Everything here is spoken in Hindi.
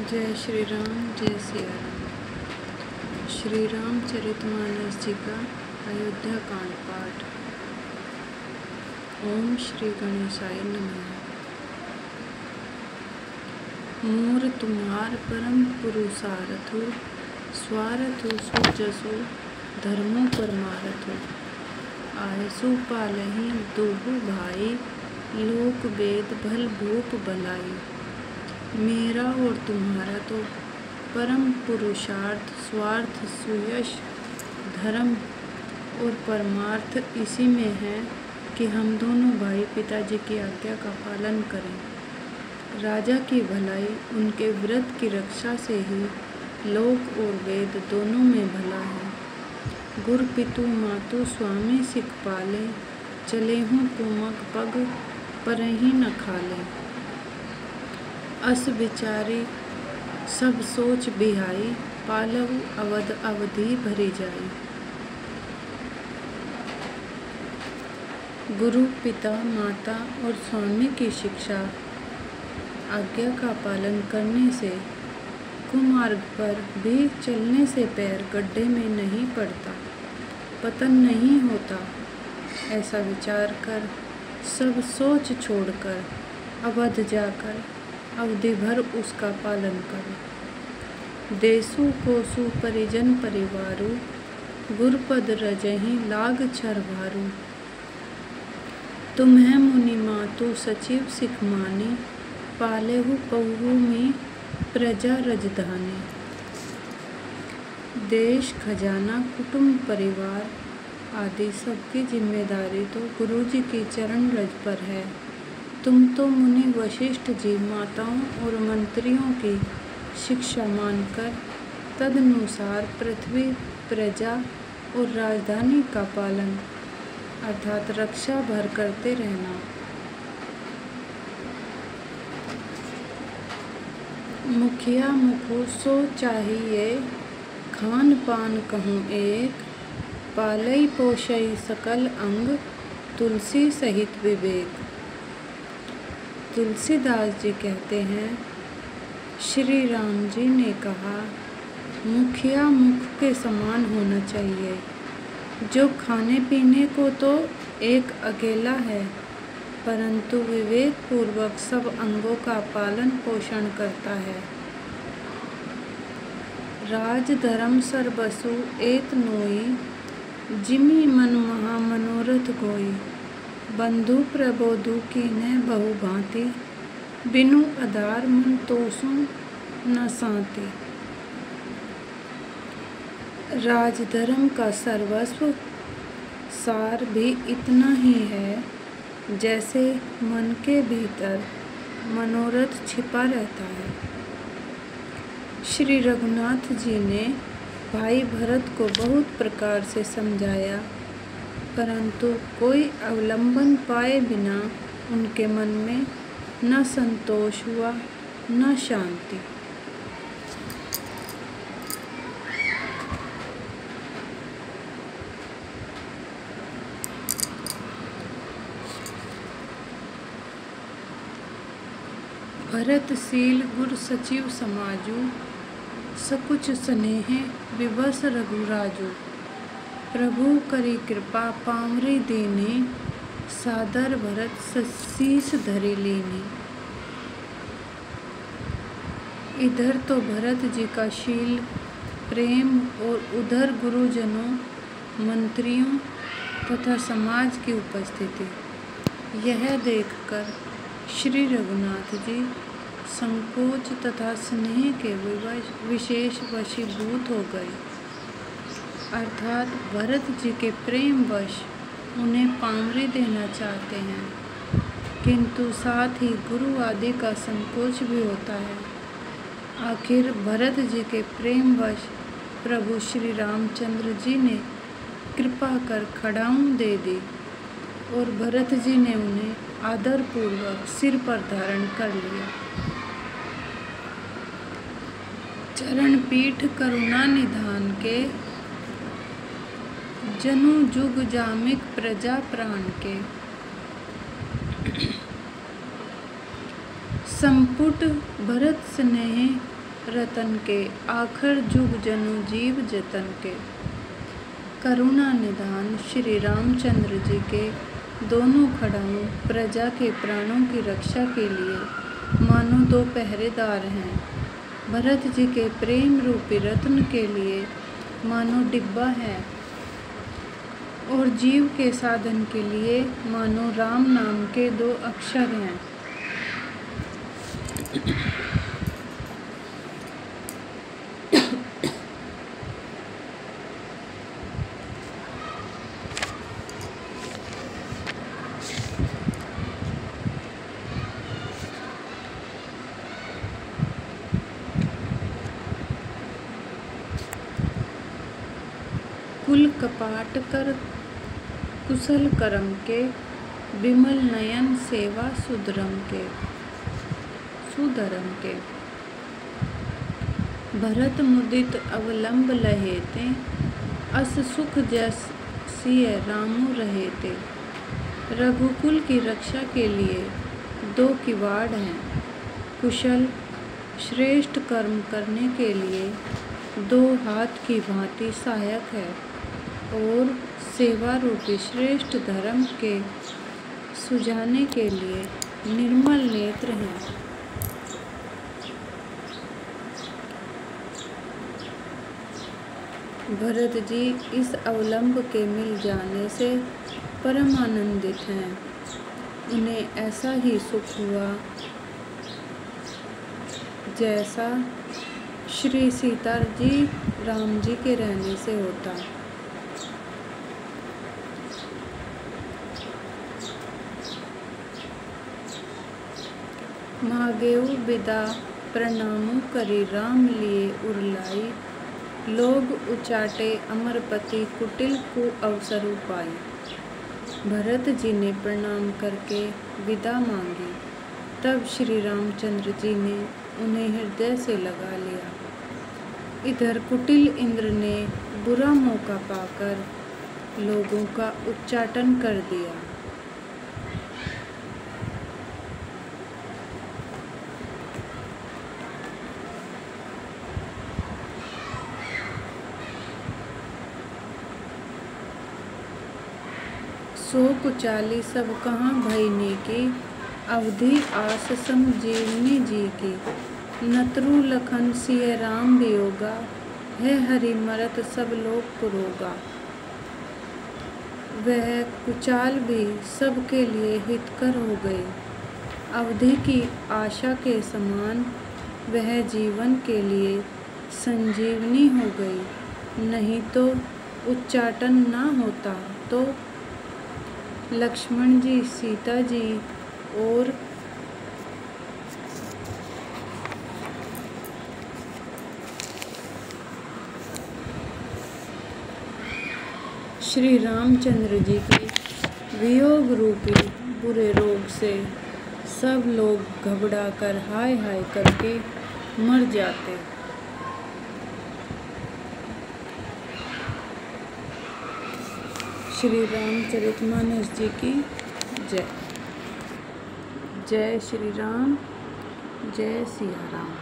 जय श्री राम, जय सिया राम। श्री रामचरितमानस जी का अयोध्या कांड पाठ। ओम श्री गणेशाय नमः। मोर तुम्हार परम पुरुषारथो, स्वारथो सुजसो धर्मो परमारथो। आयसु पालहि दोहु भाई, लोक वेद भल भूप बलाई। मेरा और तुम्हारा तो परम पुरुषार्थ, स्वार्थ, सुयश, धर्म और परमार्थ इसी में है कि हम दोनों भाई पिताजी की आज्ञा का पालन करें। राजा की भलाई उनके व्रत की रक्षा से ही लोक और वेद दोनों में भला है। गुरु पितु मातु स्वामी सिख पाले, चले हूँ कुमक पग परहि न खाले। अस विचारी सब सोच बिहाई, पालहु अवध अवधि भरी जाई। गुरु पिता माता और स्वामी की शिक्षा आज्ञा का पालन करने से कुमार्ग पर भी चलने से पैर गड्ढे में नहीं पड़ता, पतन नहीं होता। ऐसा विचार कर सब सोच छोड़कर अवध जाकर अवधि भर उसका पालन करो। देसु कोसु परिजन परिवारु, गुरपद रजहि लाग छर भारू। तुम्हें मुनि मातु सचिव सिख मानी, पालेहु पहुहु में प्रजा रजधानी। देश खजाना कुटुंब परिवार आदि सबकी जिम्मेदारी तो गुरुजी की चरण रज पर है। तुम तो मुनि वशिष्ठ जी माताओं और मंत्रियों की शिक्षा मानकर तदनुसार पृथ्वी, प्रजा और राजधानी का पालन अर्थात रक्षा भर करते रहना। मुखिया मुखो सो चाहिए, खान पान कहूँ एक। पालई पोषई सकल अंग, तुलसी सहित विवेक। तुलसीदास जी कहते हैं, श्री राम जी ने कहा, मुखिया मुख के समान होना चाहिए, जो खाने पीने को तो एक अकेला है, परंतु विवेक पूर्वक सब अंगों का पालन पोषण करता है। राज धर्म सर्वसु एत नोई, जिमि मन महा मनोरथ गोई। बंधु प्रबोधु कीन्हे बहु भांति, बिनु आधार मन तोसु न शांति। राजधर्म का सर्वस्व सार भी इतना ही है, जैसे मन के भीतर मनोरथ छिपा रहता है। श्री रघुनाथ जी ने भाई भरत को बहुत प्रकार से समझाया, परंतु कोई अवलंबन पाए बिना उनके मन में न संतोष हुआ न शांति। भरतशील गुर सचिव समाजू, सकुच स्नेह विवश रघुराजू। प्रभु करी कृपा पामरी दीनी, सादर भरत शीस धरि लीनी। इधर तो भरत जी का शील प्रेम और उधर गुरुजनों, मंत्रियों तथा समाज की उपस्थिति। यह देखकर श्री रघुनाथ जी संकोच तथा स्नेह के विशेष वशीभूत हो गए, अर्थात भरत जी के प्रेम वश उन्हें पामरी देना चाहते हैं, किंतु साथ ही गुरु आदि का संकोच भी होता है। आखिर भरत जी के प्रेम वश प्रभु श्री रामचंद्र जी ने कृपा कर खड़ाऊं दे दी और भरत जी ने उन्हें आदरपूर्वक सिर पर धारण कर लिया। चरण पीठ करुणा निधान के, जनु जुग जामिक प्रजा प्राण के। संपुट भरत स्नेह रतन के, आखिर जुग जनु जीव जतन के। करुणा निधान श्री रामचंद्र जी के दोनों खड़ाऊ प्रजा के प्राणों की रक्षा के लिए मानो दो पहरेदार हैं। भरत जी के प्रेम रूपी रत्न के लिए मानो डिब्बा है और जीव के साधन के लिए मानो राम नाम के दो अक्षर हैं। कुल कपाट कर कुशल करम के, विमल नयन सेवा सुधरम के। भरत मुदित अवलंब लहेते, अस सुख जस सिय रामु रहेते। रघुकुल की रक्षा के लिए दो किवाड़ हैं। कुशल श्रेष्ठ कर्म करने के लिए दो हाथ की भांति सहायक है और सेवा रूपी श्रेष्ठ धर्म के सुझाने के लिए निर्मल नेत्र हैं। भरत जी इस अवलंब के मिल जाने से परम आनंदित हैं। उन्हें ऐसा ही सुख हुआ जैसा श्री सीता जी राम जी के रहने से होता। मागेऊ विदा प्रणामु करी राम लिए उरलाई, लोग उचाटे अमरपति कुटिल को अवसरु पाई। भरत जी ने प्रणाम करके विदा मांगी, तब श्री रामचंद्र जी ने उन्हें हृदय से लगा लिया। इधर कुटिल इंद्र ने बुरा मौका पाकर लोगों का उच्चाटन कर दिया। सो कुचाली सब कहाँ भयनी की, अवधि आस संजीवनी जी की। नतरु लखन सिय राम वियोगा, है हरि मरत सब लोग पुरोगा। वह कुचाल भी सबके लिए हितकर हो गई। अवधि की आशा के समान वह जीवन के लिए संजीवनी हो गई। नहीं तो उच्चाटन ना होता तो लक्ष्मण जी, सीता जी और श्री रामचंद्र जी के वियोग रूपी बुरे रोग से सब लोग घबरा कर हाय हाय करके मर जाते। श्री रामचरितमानस जी की जय। जय श्री राम, जय सिया राम।